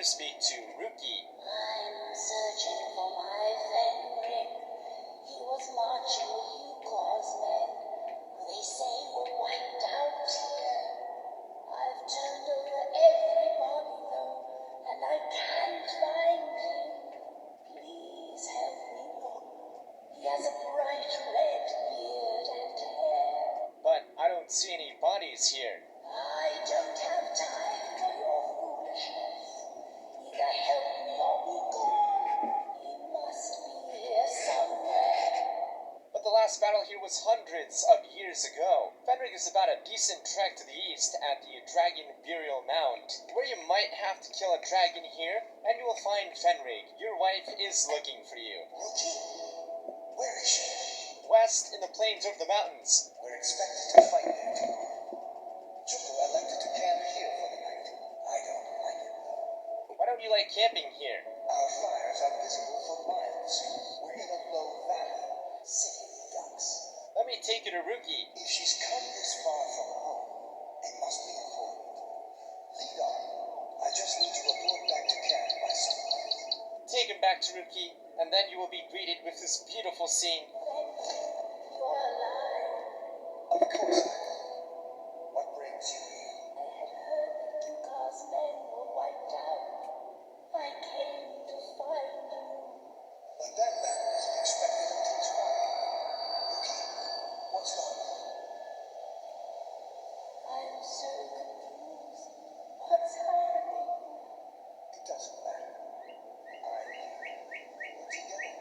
to speak to Ruki. I'm searching for my Fenric. He was marching with you Cosmen, who they say were wiped out here. I've turned over every body though, and I can't find him. Please help me look. He has a bright red beard and hair. But I don't see any bodies here. I don't have time for your foolishness. Either help me or be gone. He must be here somewhere. But the last battle here was hundreds of years ago. Fenric is about a decent trek to the east at the Dragon Burial Mound, where you might have to kill a dragon here, and you will find Fenric. Your wife is looking for you. Ruki? Where is she? West in the plains over the mountains. We're expected to fight there tomorrow. Juko elected to camp here for the night. I don't like it though. Why don't you like camping here? Our fires are visible for miles. We're in a low valley. City ducks. Let me take you to Ruki. If she's come this far from home, it must be important. Lead on. I just need to report back to camp by sunlight. Take him back to Ruki, and then you will be greeted with this beautiful scene. You're alive. Of course I am. What brings you here? I had heard that Dukas men were wiped out. I came to find you. But that battle isn't expected until tomorrow. Ruki, what's going on? I'm so confused. What's happening? It doesn't matter. I'm here. We're together.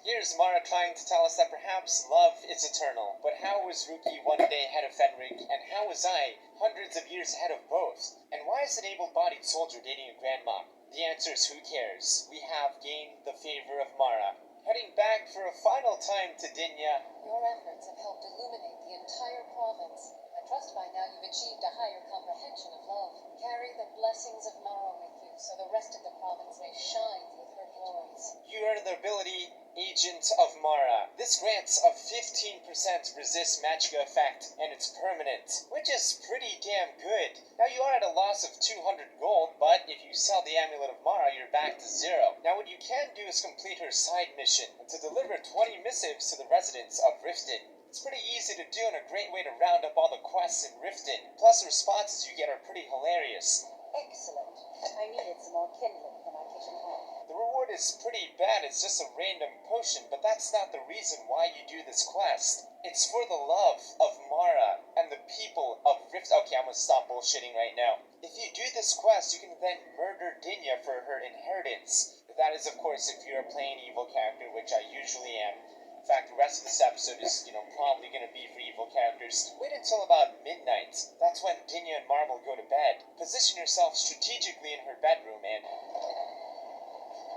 Here's Mara trying to tell us that perhaps love is eternal. But how was Ruki one day ahead of Fenric, and how was I hundreds of years ahead of both? And why is an able-bodied soldier dating a grandma? The answer is who cares? We have gained the favor of Mara. Heading back for a final time to Dinya. Your efforts have helped illuminate the entire province. I trust by now you've achieved a higher comprehension of love. Carry the blessings of Mara with you, so the rest of the province may shine with her glories. You earn the ability Agent of Mara. This grants a 15% resist magica effect, and it's permanent, which is pretty damn good. Now you are at a loss of 200 gold, but if you sell the Amulet of Mara, you're back to 0. Now what you can do is complete her side mission, to deliver 20 missives to the residents of Riften. It's pretty easy to do and a great way to round up all the quests in Riften. Plus the responses you get are pretty hilarious. Excellent. I needed some more kindling for my kitchen hearth. The reward is pretty bad, it's just a random potion, but that's not the reason why you do this quest. It's for the love of Mara and the people of Rift. Okay, I'm gonna stop bullshitting right now. If you do this quest, you can then murder Dinya for her inheritance. That is, of course, if you're playing an evil character, which I usually am. In fact, the rest of this episode is, probably gonna be for evil characters. Wait until about midnight. That's when Dinya and Mara will go to bed. Position yourself strategically in her bedroom and...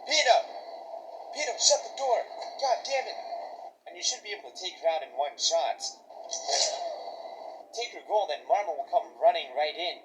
Pino! Pino, shut the door! God damn it! And you should be able to take her out in one shot. Take her gold and Marma will come running right in.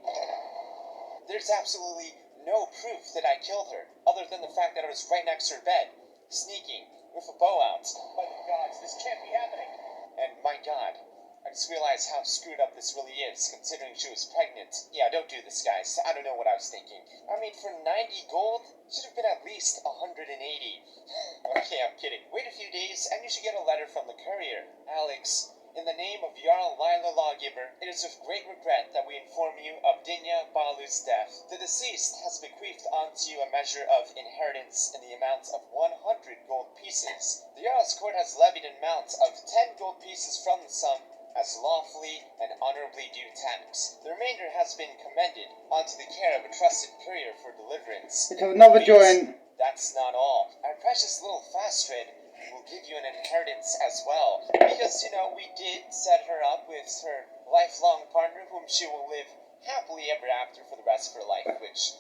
There's absolutely no proof that I killed her, other than the fact that I was right next to her bed, sneaking, with a bow out. My gods, this can't be happening! And my god, I just realized how screwed up this really is, considering she was pregnant. Yeah, don't do this, guys. I don't know what I was thinking. I mean, for 90 gold, it should have been at least 180. Okay, I'm kidding. Wait a few days, and you should get a letter from the courier. Alex, in the name of Jarl Lila Lawgiver, it is with great regret that we inform you of Dinya Balu's death. The deceased has bequeathed onto you a measure of inheritance in the amount of 100 gold pieces. The Jarl's court has levied an amount of 10 gold pieces from the sum as lawfully and honorably due tax. The remainder has been commended onto the care of a trusted courier for deliverance. Let's have another join. That's not all. Our precious little Fastred will give you an inheritance as well. Because, we did set her up with her lifelong partner whom she will live happily ever after for the rest of her life, which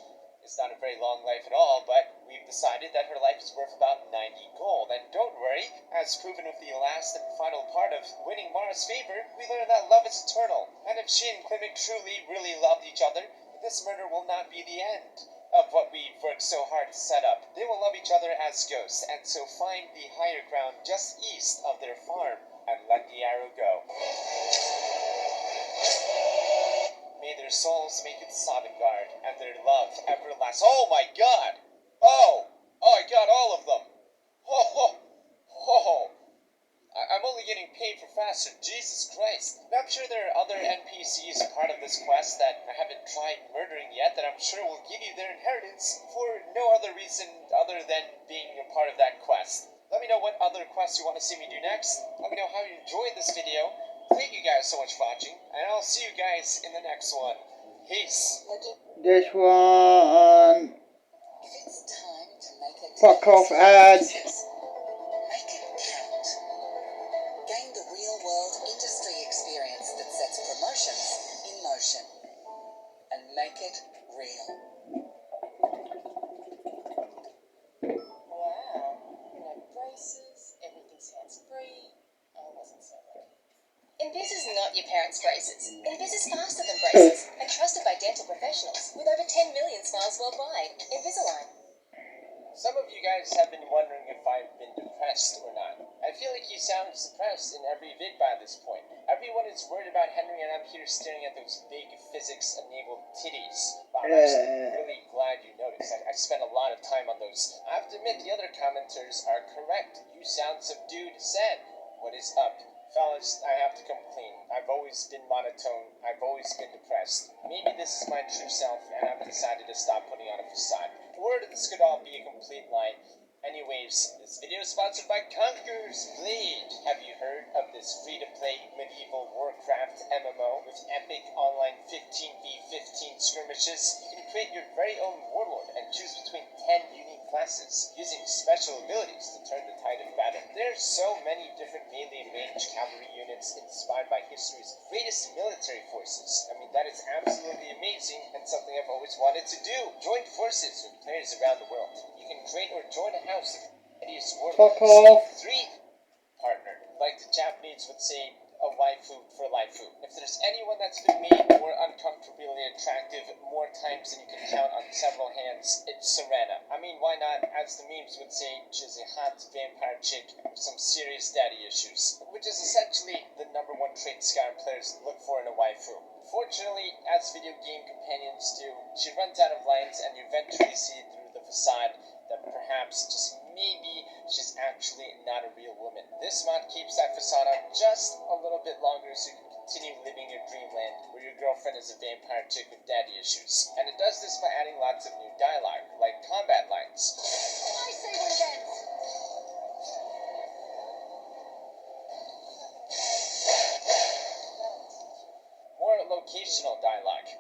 is not a very long life at all, but we've decided that her life is worth about 90 gold. And don't worry, as proven with the last and final part of winning Mara's favor, we learned that love is eternal. And if she and Klimek truly, really loved each other, this murder will not be the end of what we've worked so hard to set up. They will love each other as ghosts, and so find the higher ground just east of their farm, and let the arrow go. May their souls make it Sovngarde, and their love everlast. Oh my god! Oh! Oh, I got all of them! Oh, oh, oh. I'm only getting paid for faster. Jesus Christ. Now, I'm sure there are other NPCs part of this quest that I haven't tried murdering yet that I'm sure will give you their inheritance for no other reason other than being a part of that quest. Let me know what other quests you want to see me do next. Let me know how you enjoyed this video. Thank you guys so much for watching, and I'll see you guys in the next one. Peace. This one. If it's time to make a Fuck off ads. make it count. Gain the real-world industry experience that sets promotions in motion. And make it real. Wow. No braces, everything's hands-free. I wasn't so lucky. Invis is not your parents' braces. Invis is faster than braces and trusted by dental professionals with over 10 million smiles worldwide. Invisalign. Some of you guys have been wondering if I've been depressed or not. I feel like you sound depressed in every vid by this point. Everyone is worried about Henry, and I'm here staring at those big physics-enabled titties. Wow, I'm actually really glad you noticed. I spent a lot of time on those. I have to admit, the other commenters are correct. You sound subdued, sad. What is up? Fellas, I have to complain. I've always been monotone. I've always been depressed. Maybe this is my true self, and I've decided to stop putting on a facade. Or this could all be a complete lie. Anyways, this video is sponsored by Conqueror's Blade. Have you heard of this free-to-play medieval Warcraft MMO with epic online 15v15 skirmishes? You can create your very own warlord and choose between 10 unique classes, using special abilities to turn the tide of battle. There are so many different melee and ranged cavalry units inspired by history's greatest military forces. I mean, that is absolutely amazing and something I've always wanted to do. Join forces with players around the world. You can create or join a house of hideous warlords. Fuck off. 3. Partner. Like the Japanese would say, a waifu for laifu. If there's anyone that's been made more uncomfortably attractive more times than you can count on several hands, it's Serena. I mean, why not? As the memes would say, she's a hot vampire chick with some serious daddy issues, which is essentially the number one trait Skyrim players look for in a waifu. Fortunately, as video game companions do, she runs out of lines and you eventually see through the facade that perhaps, just maybe, she's actually not a real woman. This mod keeps that facade on just a little bit longer so you can continue living your dreamland where your girlfriend is a vampire chick with daddy issues. And it does this by adding lots of new dialogue, like combat lines. I say when it ends. More locational dialogue.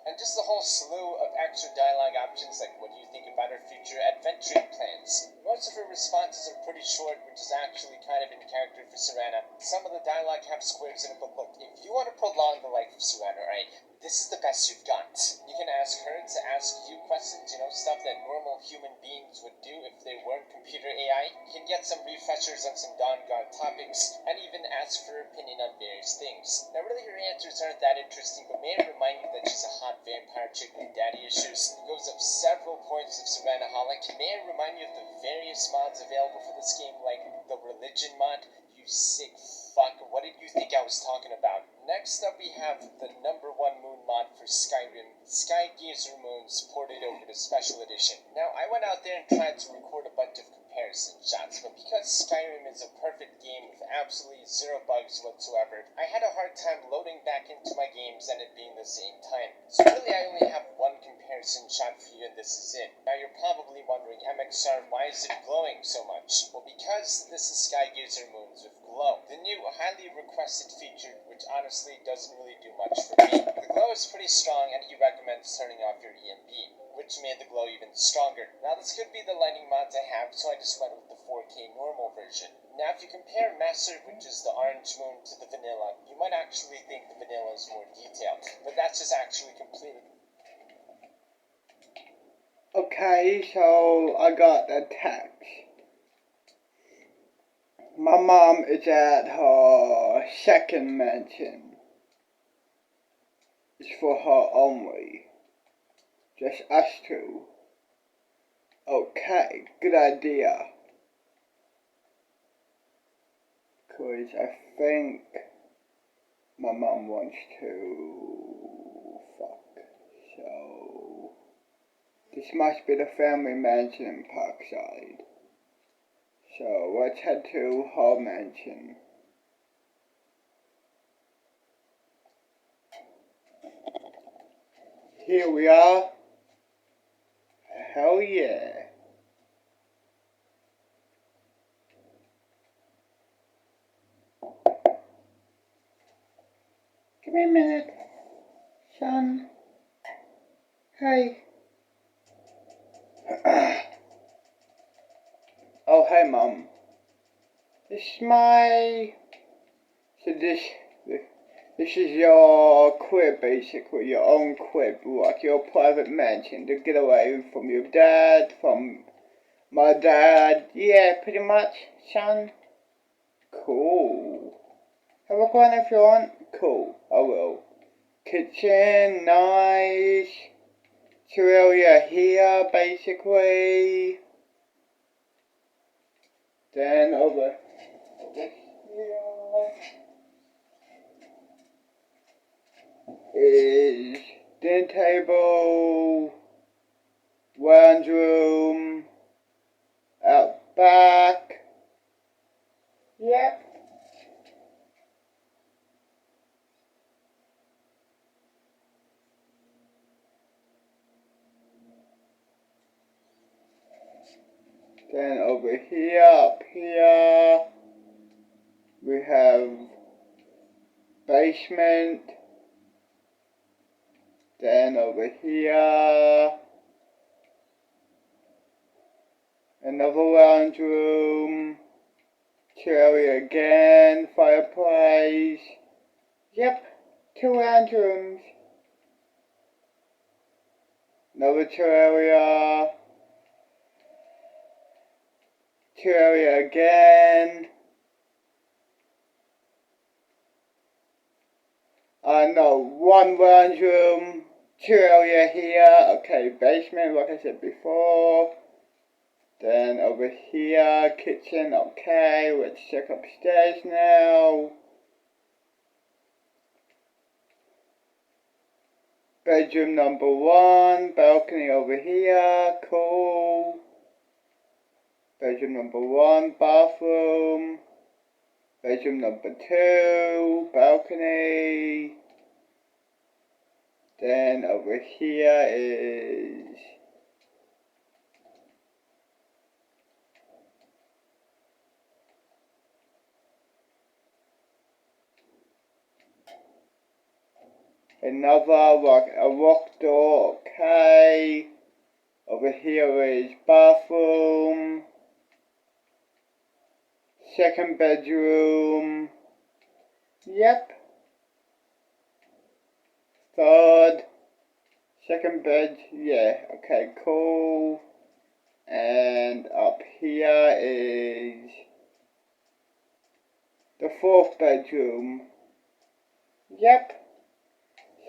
And just a whole slew of extra dialogue options like what do you think about her future adventuring plans. Most of her responses are pretty short, which is actually kind of in character for Serena. Some of the dialogue have squares in it, but look, if you want to prolong the life of Serena, right, this is the best you've got. You can ask her to ask you questions, stuff that normal human beings would do if they weren't computer AI. You can get some refreshers on some Dawn-Gone topics, and even ask for her opinion on various things. Now really her answers aren't that interesting, but may I remind you that she's a hot vampire chick with daddy issues. It goes up several points of Serenaholic. May I remind you of the various mods available for this game, like the religion mod? You sick fuck, what did you think I was talking about? Next up we have the #1 moon mod for Skyrim, Skygazer Moons, ported over to Special Edition. Now I went out there and tried to record a bunch of comparison shots, but because Skyrim is a perfect game with absolutely zero bugs whatsoever, I had a hard time loading back into my games and it being the same time. So really I only have one comparison shot for you and this is it. Now you're probably wondering, MXR, why is it glowing so much? Well, because this is Skygazer Moons with glow. The new highly requested feature, which honestly doesn't really do much for me. The glow is pretty strong and he recommends turning off your EMP, which made the glow even stronger. Now this could be the lighting mods I have, so I just went with the 4K normal version. Now if you compare Master, which is the orange moon, to the vanilla, you might actually think the vanilla is more detailed, but that's just actually completely... Okay, so I got a text. My mom is at her second mansion. It's for her only. Just us two. Okay, good idea. because I think my mum wants to fuck. So this must be the family mansion in Parkside. So let's head to her mansion. Here we are. Hell yeah. Give me a minute, son. Hey. Oh, hey, Mum. This is my... So this is your crib, basically, your own crib, like your private mansion to get away from your dad, from my dad. Yeah, pretty much, son. Cool. Have a go if you want. Cool, I will. Kitchen, nice. Area here, basically. Then over here is dinner table, lounge room, out back. Yep. Then over here, up here, we have basement. Then over here, another lounge room, area again, fireplace. Yep, 2 lounge rooms. Another area. Area again. No, 1 lounge room, 2 area here. Okay, basement, like I said before. Then over here, kitchen. Okay, let's check upstairs now. Bedroom number 1, balcony over here. Cool. Bedroom number 1, bathroom. Bedroom number 2, balcony. Then over here is another, like a locked door. Okay. Over here is bathroom. Second bedroom. Yep. Third. Second bed. Yeah. Okay, cool. And up here is the 4th bedroom. Yep.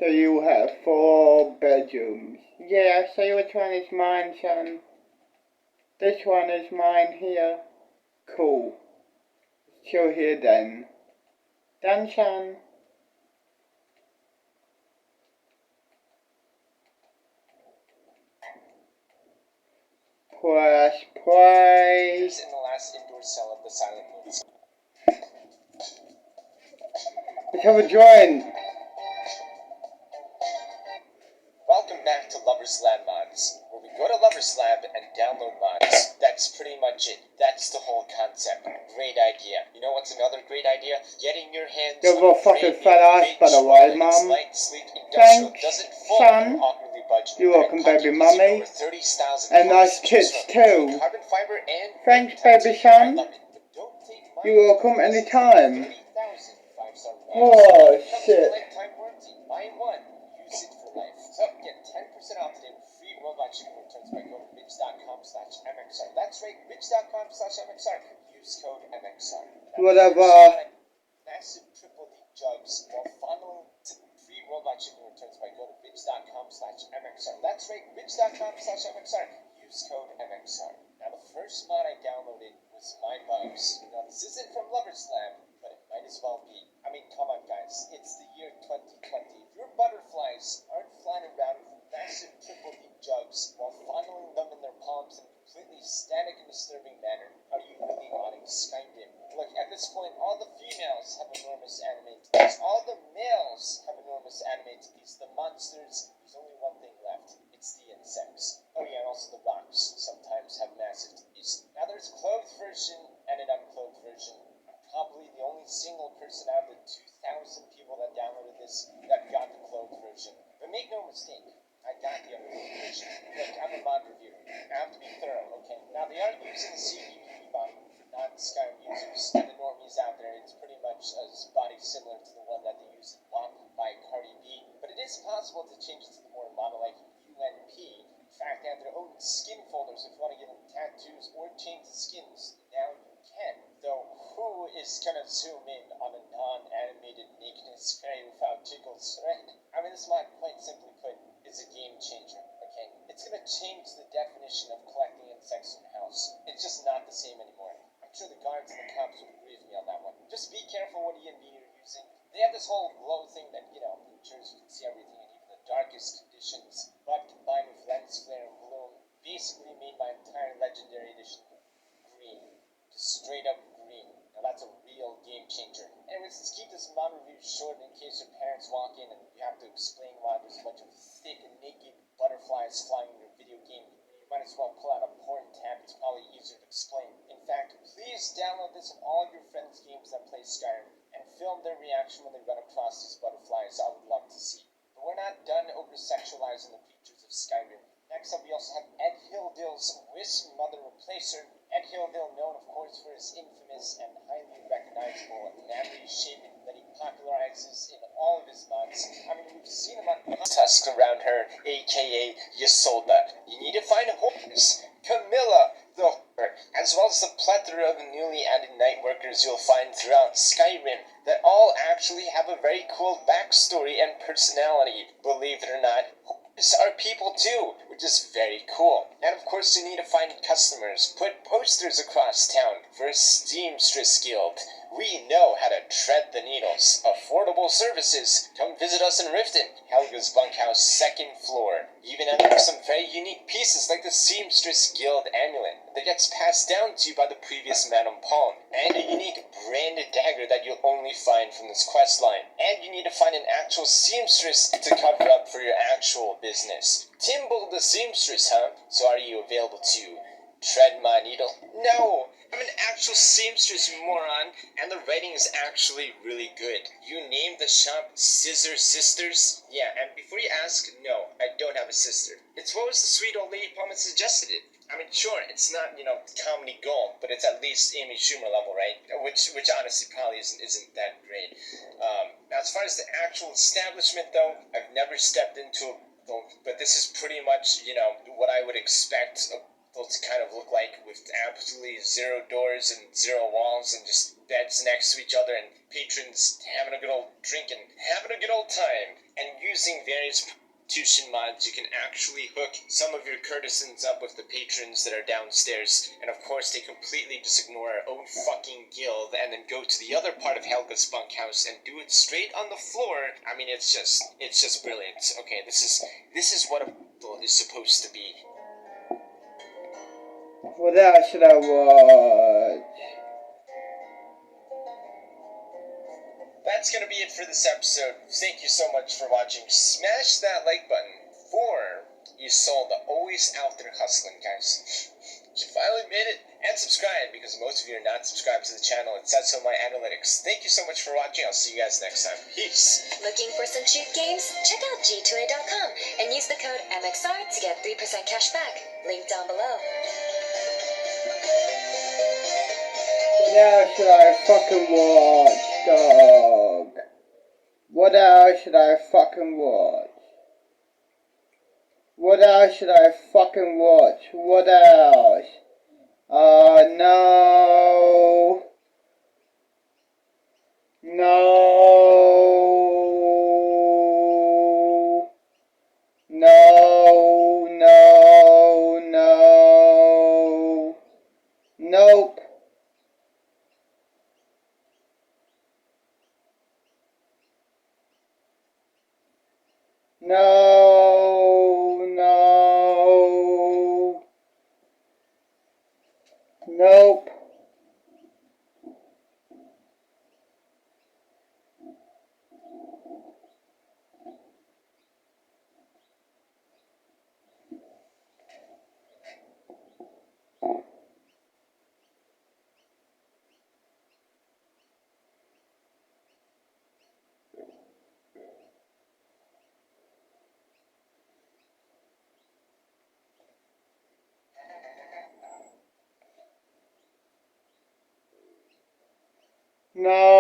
So you have 4 bedrooms. Yeah, so which one is mine, son? This one is mine here. Cool. Chill here then. Done, son. Press play. In the last indoor cell of the silent movie. Let's have a joint. Welcome back to Lovers Lab Mods, where we go to Lovers Lab and download mods. That's pretty much it. That's the whole concept. Great idea. You know what's another great idea? Getting your hands You're on a fucking fat ass, by the way, Mum. light, sleek, industrial, Thanks, doesn't son. awkwardly budget. You're welcome, baby mummy. And nice tits too. Carbon fiber and Thanks, baby son. You're welcome anytime. 30,000 5-star Oh, shit. lifetime warranty. Buy one, use it for life. So get 10% off today with free worldwide shipping returns by going to ribs.com/MXR. That's right, ribs.com/MXR. Use code MXR. Whatever. Massive triple D jugs while funneling to free worldwide shipping returns by going to ribs.com/MXR. That's right, ribs.com/MXR. Use code MXR. Now the first mod I downloaded was My Bugs. Now this isn't from Lovers Lab, but might as well be. I mean, come on, guys. It's the year 2020. If your butterflies aren't flying around with massive triple deep jugs while fondling them in their palms in a completely static and disturbing manner, are you really modding Skyrim? Look, at this point, all the females have enormous anime titties. All the males have enormous anime titties. The monsters, there's only one thing left. It's the insects. Oh yeah, and also the rocks sometimes have massive titties. Now there's a clothed version and an unclothed version. I'm probably the only single person out of the 2,000 people that downloaded this that got the clothed version. But make no mistake, I got the unclothed version. Look, I'm a mod reviewer. I have to be thorough, okay? Now they are using the CVP body for non-Skyrim users and the normies out there. It's pretty much a body similar to the one that they use in WAP by Cardi B. But it is possible to change it to the more model-like UNP. In fact, they have their own skin folders if you want to get them tattoos or change the skins. Now you can. Though, who is gonna zoom in on a non-animated nakedness fairy without jiggles, right? I mean, this mod, quite simply put, is a game changer, okay? It's gonna change the definition of collecting insects in your house. It's just not the same anymore. I'm sure the guards and the cops would agree with me on that one. Just be careful what ENB you're using. They have this whole glow thing that, ensures you can see everything in even the darkest conditions, but combined with lens flare and bloom, basically made my entire Legendary Edition green. Just straight up green. Now that's a real game changer. Anyways, let's keep this mod review short in case your parents walk in and you have to explain why there's a bunch of thick and naked butterflies flying in your video game. You might as well pull out a porn tab, it's probably easier to explain. In fact, please download this on all of your friends' games that play Skyrim and film their reaction when they run across these butterflies. I would love to see. But we're not done over-sexualizing the features of Skyrim. Next up, we also have Ed Hilldale's Wisp Mother Replacer. Ed Hilldale, known of course for his infamous and highly recognizable navy shape that he popularizes in all of his mods. I mean, we've seen him on tusks around her, aka Ysolda. You need to find horse, Camilla, the whore, as well as the plethora of newly added night workers you'll find throughout Skyrim that all actually have a very cool backstory and personality. Believe it or not, horses are people too, which is very cool. And of course you need to find customers. Put posters across town for a seamstress guild. We know how to tread the needles. Affordable services. Come visit us in Riften, Helga's bunkhouse, 2nd floor. Even have some very unique pieces like the Seamstress Guild amulet that gets passed down to you by the previous Madame Palm, and a unique branded dagger that you'll only find from this quest line. And you need to find an actual seamstress to cover up for your actual business. Timble the seamstress, huh? So are you available to tread my needle? No! I'm an actual seamstress, moron, and the writing is actually really good. You named the shop Scissor Sisters? Yeah, and before you ask, no, I don't have a sister. It's what was the sweet old lady Palmer suggested it. I mean, sure, it's not, comedy gold, but it's at least Amy Schumer level, right? Which honestly probably isn't that great. As far as the actual establishment, though, I've never stepped into but this is pretty much, what I would expect those kind of look like, with absolutely 0 doors and 0 walls and just beds next to each other and patrons having a good old drink and having a good old time. And using various prostitution mods, you can actually hook some of your courtesans up with the patrons that are downstairs. And of course, they completely just ignore our own fucking guild and then go to the other part of Helga's bunkhouse and do it straight on the floor. I mean, it's just brilliant. Okay, this is what a is supposed to be. What else should I watch? That's gonna be it for this episode. Thank you so much for watching. Smash that like button for Ysolda, always out there hustling, guys. You finally made it, and subscribe, because most of you are not subscribed to the channel. It says so in my analytics. Thank you so much for watching. I'll see you guys next time. Peace. Looking for some cheap games? Check out g2a.com and use the code MXR to get 3% cash back. Link down below. What else should I fucking watch, dog? What else should I fucking watch? What else should I fucking watch? What else? No. No. No, no, no. Nope. Nope. No.